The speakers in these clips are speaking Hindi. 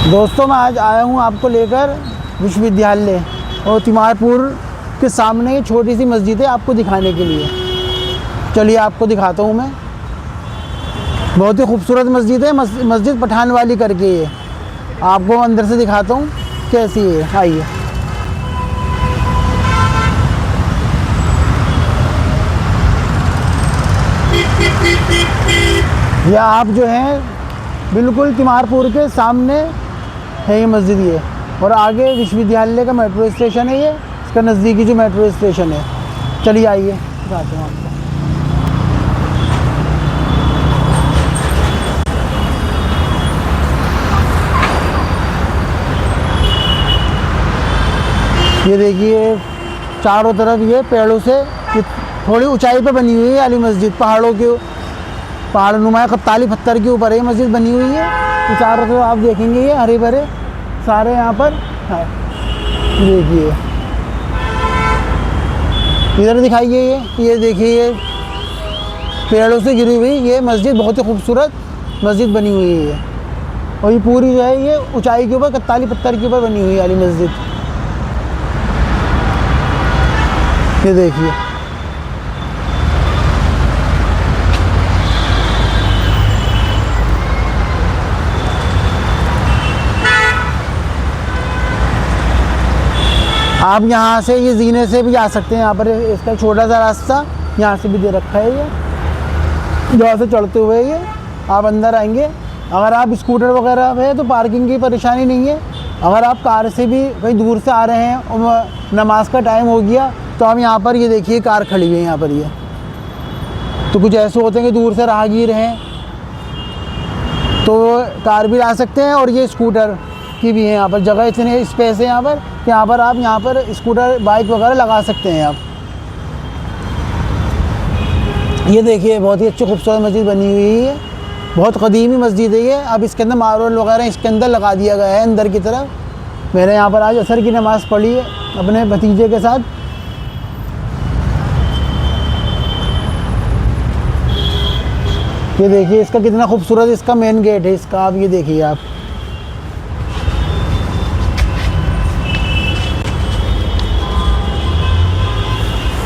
दोस्तों मैं आज आया हूँ आपको लेकर विश्वविद्यालय और तिमारपुर के सामने छोटी सी मस्जिद है आपको दिखाने के लिए। चलिए आपको दिखाता हूँ मैं। बहुत ही खूबसूरत मस्जिद है, मस्जिद पठान वाली करके ये आपको अंदर से दिखाता हूँ कैसी है। आइए। यह आप जो है बिल्कुल तिमारपुर के सामने है ये मस्जिद ये, और आगे विश्वविद्यालय का मेट्रो स्टेशन है ये, इसका नज़दीकी जो मेट्रो स्टेशन है। चलिए आइए दिखाते हैं आपको। ये देखिए चारों तरफ ये पेड़ों से थोड़ी ऊंचाई पे बनी हुई है वाली मस्जिद, पहाड़ नुमा कत्ताली पत्थर के ऊपर ये मस्जिद बनी हुई है। तो चारों तरफ आप देखेंगे ये हरे भरे सारे यहाँ पर है। देखिए इधर दिखाइए, ये देखिए ये पेड़ों से घिरी हुई ये मस्जिद बहुत ही खूबसूरत मस्जिद बनी हुई है ये, और ये पूरी जो है ये ऊंचाई के ऊपर कत्ताली पत्थर के ऊपर बनी हुई है वाली मस्जिद। ये देखिए आप यहाँ से ये जीने से भी आ सकते हैं। यहाँ पर इसका छोटा सा रास्ता यहाँ से भी दे रखा है ये, जहाँ से चढ़ते हुए ये आप अंदर आएंगे। अगर आप स्कूटर वगैरह है तो पार्किंग की परेशानी नहीं है। अगर आप कार से भी कहीं दूर से आ रहे हैं और नमाज का टाइम हो गया तो हम यहाँ पर ये देखिए कार खड़ी हुई है यहाँ पर ये। तो कुछ ऐसे होते हैं कि दूर से राहगीर हैं तो कार भी ला सकते हैं, और ये स्कूटर की भी है यहाँ पर जगह, इतने स्पेस है यहाँ पर कि यहाँ पर आप यहाँ पर स्कूटर बाइक वगैरह लगा सकते हैं आप। ये देखिए बहुत ही अच्छी खूबसूरत मस्जिद बनी हुई है, बहुत कदीमी मस्जिद है ये। अब इसके अंदर मार्बल वगैरह इसके अंदर लगा दिया गया है अंदर की तरफ। मैंने यहाँ पर आज असर की नमाज़ पढ़ी है अपने भतीजे के साथ। ये देखिए इसका कितना खूबसूरत इसका मेन गेट है इसका, आप ये देखिए आप।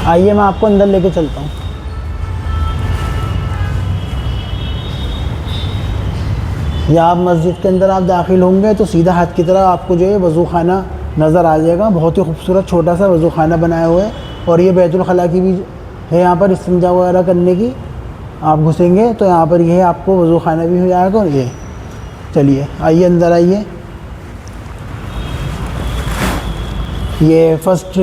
आइए मैं आपको अंदर लेके चलता हूँ। या आप मस्जिद के अंदर आप दाखिल होंगे तो सीधा हाथ की तरफ आपको जो है वज़ू खाना नज़र आ जाएगा। बहुत ही खूबसूरत छोटा सा वज़ू खाना बनाया हुआ है, और ये बैतुल खला की भी है यहाँ पर इस्तिंजा वगैरह करने की। आप घुसेंगे तो यहाँ पर ये आपको वज़ू खाना भी हो जाएगा। और ये चलिए आइए अंदर आइए। ये फर्स्ट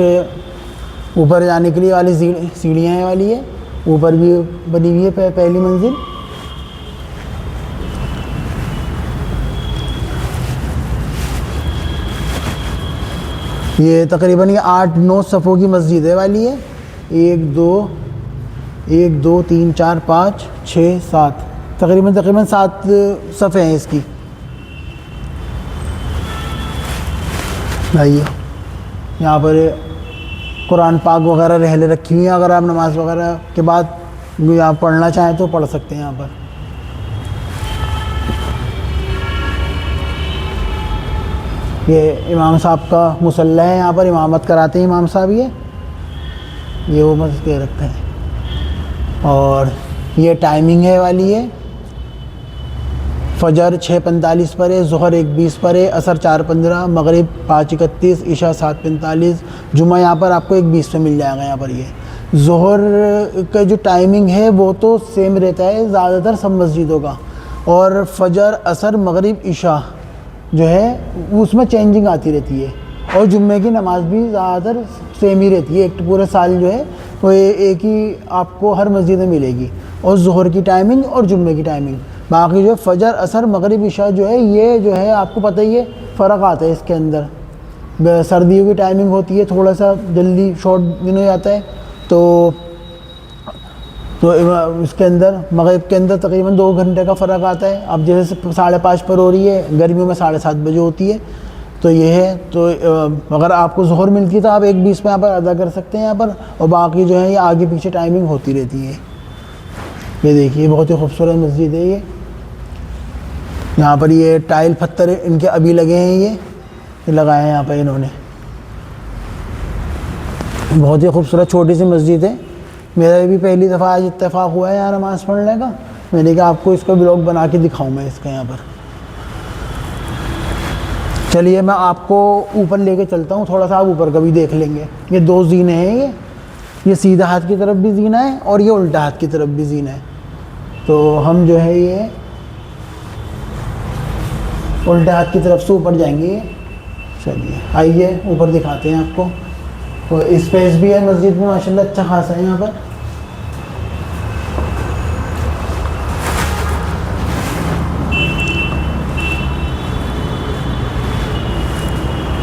ऊपर जाने के लिए वाली सीढ़ियाँ हैं वाली है, ऊपर भी बनी हुई है पहली मंजिल। ये तकरीबन ये 8-9 सफ़ों की मस्जिद है वाली है। 1 2 3 4 5 6 7 तकरीबन 7 सफ़े हैं इसकी। आइए यहाँ पर कुरान पाक वगैरह रहले रखी हुई हैं, अगर आप नमाज वगैरह के बाद यहाँ पढ़ना चाहें तो पढ़ सकते हैं यहाँ पर। ये इमाम साहब का मुसल्ला है, यहाँ पर इमामत कराते हैं इमाम साहब। ये वो मस्जिद दे रखते हैं। और ये टाइमिंग है वाली है, फजर 6:45 पर है, ज़ोहर 1:20 पर है, असर 4:15, मगरिब 5:31, इशा 7:45, जुमा यहाँ पर आपको 1:20 पे मिल जाएगा। यहाँ पर ये ज़ोहर का जो टाइमिंग है वो तो सेम रहता है ज़्यादातर सब मस्जिदों का, और फजर असर मगरिब इशा जो है उसमें चेंजिंग आती रहती है, और जुम्मे की नमाज़ भी ज़्यादातर सेम ही रहती है। एक पूरे साल जो है वो एक ही आपको हर मस्जिद में मिलेगी, और ज़ोहर की टाइमिंग और जुम्मे की टाइमिंग। बाकी जो फजर असर मगरिब इशा जो है ये जो है आपको पता ही है फ़र्क आता है इसके अंदर। सर्दियों की टाइमिंग होती है थोड़ा सा जल्दी शॉर्ट दिन हो जाता है, तो इसके अंदर मगरिब के अंदर तकरीबन 2 घंटे का फ़र्क आता है। अब जैसे 5:30 पर हो रही है, गर्मियों में 7:30 बजे होती है, तो ये है। तो अगर आपको ज़ोहर मिलती है तो आप 1:20 में यहाँ पर अदा कर सकते हैं यहाँ पर, और बाकी जो है ये आगे पीछे टाइमिंग होती रहती है। ये देखिए बहुत ही खूबसूरत मस्जिद है ये। यहाँ पर ये टाइल पत्थर इनके अभी लगे हैं, ये लगाए हैं यहाँ पर इन्होंने। बहुत ही खूबसूरत छोटी सी मस्जिद है। मेरा भी पहली दफ़ा आज इत्तेफाक हुआ है यहाँ नमाज़ पढ़ने का। मैंने कहा आपको इसका ब्लॉग बना के दिखाऊँ मैं इसका यहाँ पर। चलिए मैं आपको ऊपर लेके चलता हूँ, थोड़ा सा आप ऊपर का भी देख लेंगे। ये 2 जीने हैं, ये सीधा हाथ की तरफ भी जीना है और ये उल्टा हाथ की तरफ भी जीना है। तो हम जो है ये उल्टा हाथ की तरफ से ऊपर जाएंगे। चलिए आइए ऊपर दिखाते हैं आपको। तो स्पेस भी है मस्जिद में माशाल्लाह अच्छा खासा है यहाँ पर।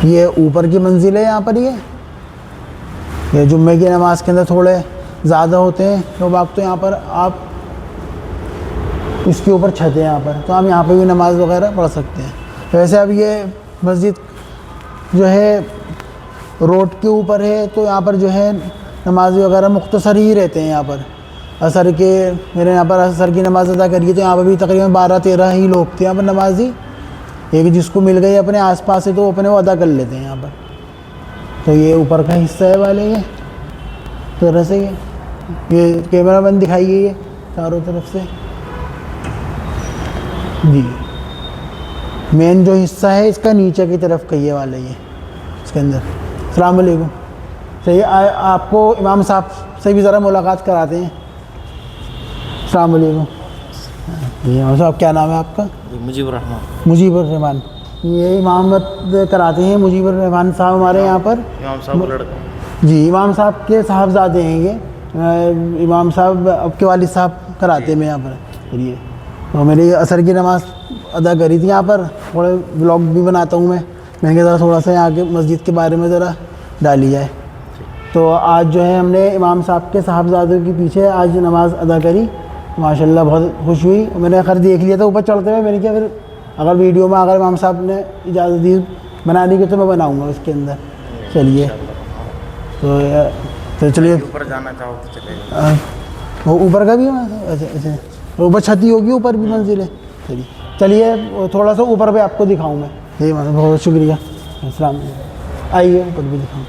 ये ऊपर की मंजिल है यहाँ पर। ये जुम्मे की नमाज के अंदर थोड़े ज़्यादा होते हैं लोग बाग, तो यहाँ पर आप इसके ऊपर छत है यहाँ पर, तो हम यहाँ पे भी नमाज़ वगैरह पढ़ सकते हैं। वैसे अब ये मस्जिद जो है रोड के ऊपर है, तो यहाँ पर जो है नमाज़ी वगैरह मुख्तसर ही रहते हैं यहाँ पर। असर के मेरे यहाँ पर असर की नमाज़ अदा करिए तो यहाँ पर भी तकरीबन 12-13 ही लोग थे यहाँ पर नमाजी। एक जिसको मिल गई अपने आसपास से तो वो अपने वो अदा कर लेते हैं यहाँ पर। तो ये ऊपर का हिस्सा है वाले, ये तरह से ये कैमरा बंद दिखाइए ये चारों तरफ से जी। मेन जो हिस्सा है इसका नीचे की तरफ का ये वाला, ये इसके अंदर। अस्सलाम वालेकुम। चलिए आपको इमाम साहब से भी ज़रा मुलाकात कराते हैं। अस्सलाम वालेकुम जी। इमाम साहब क्या नाम है आपका? मुजीबुर रहमान। मुजीबुर रहमान। ये इमामत कराते हैं मुजीबुर रहमान साहब हमारे यहाँ पर। इमाम साहब का लड़का जी, इमाम साहब के साहबजादे हैं ये। इमाम साहब आपके वालिद साहब कराते हैं यहाँ पर। ये तो मेरी असर की नमाज़ अदा करी थी यहाँ पर। थोड़े ब्लॉग भी बनाता हूँ मैंने कहा ज़रा थोड़ा सा यहाँ के मस्जिद के बारे में ज़रा डाली जाए। तो आज जो है हमने इमाम साहब के साहबजादों के पीछे आज नमाज़ अदा करी। माशाल्लाह बहुत खुश हुई। मैंने खैर देख लिया था ऊपर चढ़ते हुए, मैंने क्या फिर अगर वीडियो में अगर इमाम साहब ने इजाज़त दी बनाने की तो मैं बनाऊँगा उसके अंदर। चलिए तो चलिए ऊपर जाना चाहो तो चले। वो ऊपर का भी है ऐसे ऐसे ऊपर छती होगी, ऊपर भी मंजिल है। चलिए थोड़ा सा ऊपर पे आपको दिखाऊँ मैं। जी बहुत शुक्रिया। अस्सलाम वालेकुम। आइए ऊपर भी दिखाऊँ।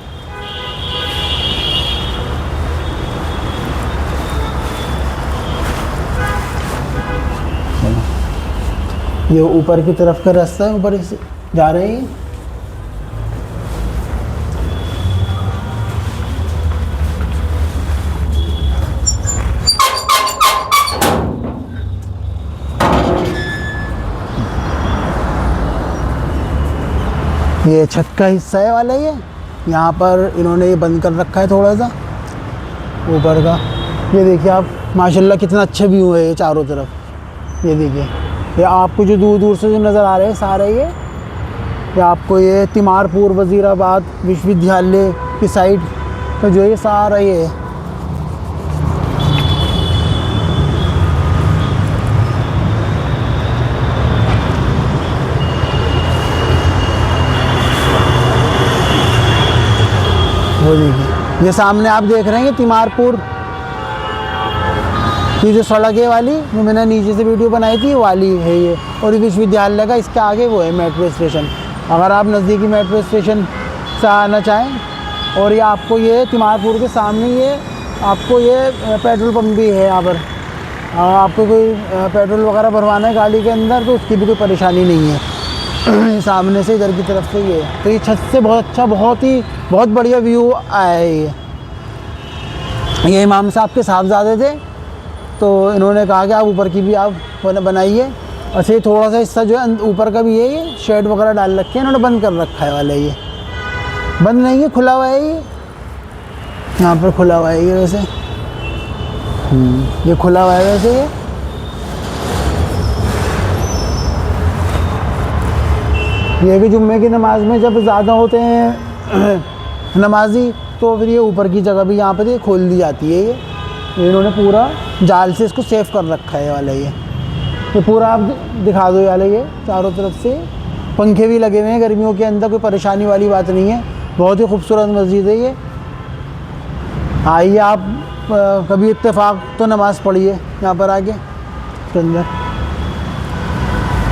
ये ऊपर की तरफ का रास्ता है, ऊपर से जा रहे हैं। ये छत का हिस्सा है वाला, ये यहाँ पर इन्होंने ये बंद कर रखा है थोड़ा सा ऊपर का। ये देखिए आप माशाल्लाह कितना अच्छा व्यू है ये चारों तरफ। ये देखिए ये आपको जो दूर दूर से जो नज़र आ रहे हैं सारे ये आपको ये तिमारपुर वज़ीराबाद विश्वविद्यालय की साइड का जो ये सारा ये है। वो देखिए ये सामने आप देख रहे हैं तिमारपुर की जो सड़क है वाली, जो मैंने नीचे से वीडियो बनाई थी वाली है ये। और विश्वविद्यालय का इसके आगे वो है मेट्रो स्टेशन। अगर आप नज़दीकी मेट्रो स्टेशन से आना चाहें, और ये आपको ये तिमारपुर के सामने ये आपको ये पेट्रोल पंप भी है यहाँ पर। आपको कोई पेट्रोल वगैरह भरवाना है गाड़ी के अंदर तो उसकी भी कोई परेशानी नहीं है। सामने से इधर की तरफ से ये, तो ये छत से बहुत अच्छा बहुत बढ़िया व्यू आया है। ये इमाम साहब के साहबजादे थे, तो इन्होंने कहा कि आप ऊपर की भी आप बनाइए। अच्छा ये थोड़ा सा हिस्सा जो है ऊपर का भी है, ये शेड वगैरह डाल रखे हैं इन्होंने, बंद कर रखा है वाला। ये बंद नहीं है, खुला हुआ है। ये यहाँ पर खुला हुआ है ये वैसे। ये खुला हुआ है वैसे। ये कि जुम्मे की नमाज में जब ज़्यादा होते हैं नमाजी तो फिर ये ऊपर की जगह भी यहाँ पर ये खोल दी जाती है। ये इन्होंने पूरा जाल से इसको सेफ कर रखा है वाला। ये पूरा आप दिखा दो वाला। ये चारों तरफ से पंखे भी लगे हुए हैं, गर्मियों के अंदर कोई परेशानी वाली बात नहीं है। बहुत ही खूबसूरत मस्जिद है ये। आइए आप कभी इत्तेफाक तो नमाज़ पढ़िए यहाँ पर आके इसके अंदर।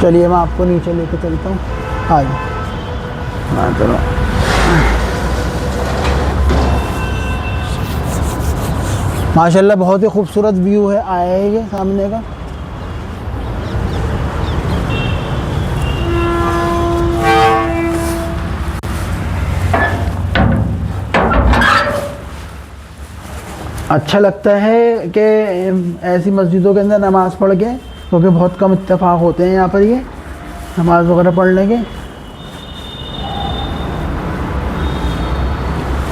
चलिए मैं आपको नीचे लेके चलता हूँ। हाँ जी, हाँ चलो। माशाल्लाह बहुत ही खूबसूरत व्यू है, आया है ये सामने का। अच्छा लगता है कि ऐसी मस्जिदों के अंदर नमाज़ पढ़ के, क्योंकि बहुत कम इत्तेफाक होते हैं यहाँ पर ये नमाज़ वगैरह पढ़ने के।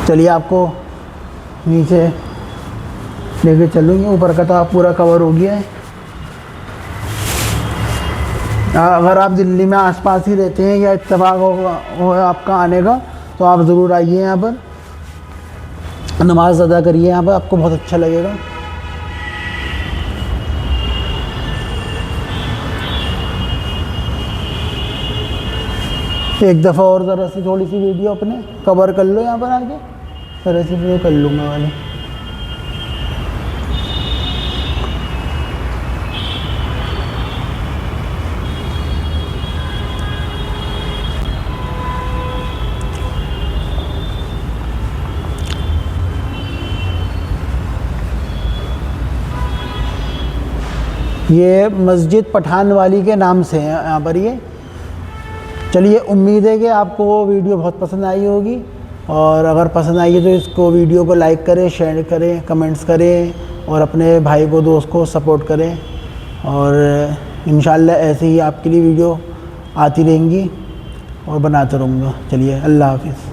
चलिए आपको नीचे लेके चलूँगी। ऊपर का तो आप पूरा कवर हो गया है। अगर आप दिल्ली में आसपास ही रहते हैं या इत्तेफाक हो आपका आने का, तो आप ज़रूर आइए यहाँ पर, नमाज अदा करिए यहाँ पर, आपको बहुत अच्छा लगेगा। एक दफ़ा और ज़रा सी थोड़ी सी वीडियो अपने कवर कर लो यहाँ पर आके, ज़रा सी वीडियो कर लूँगा वाली। ये मस्जिद पठान वाली के नाम से है यहाँ पर ये। चलिए, उम्मीद है कि आपको वो वीडियो बहुत पसंद आई होगी, और अगर पसंद आई है तो इसको वीडियो को लाइक करें, शेयर करें, कमेंट्स करें, और अपने भाई को दोस्त को सपोर्ट करें। और इंशाल्लाह ऐसे ही आपके लिए वीडियो आती रहेंगी और बनाता रहूँगा। चलिए, अल्लाह हाफ़िज़।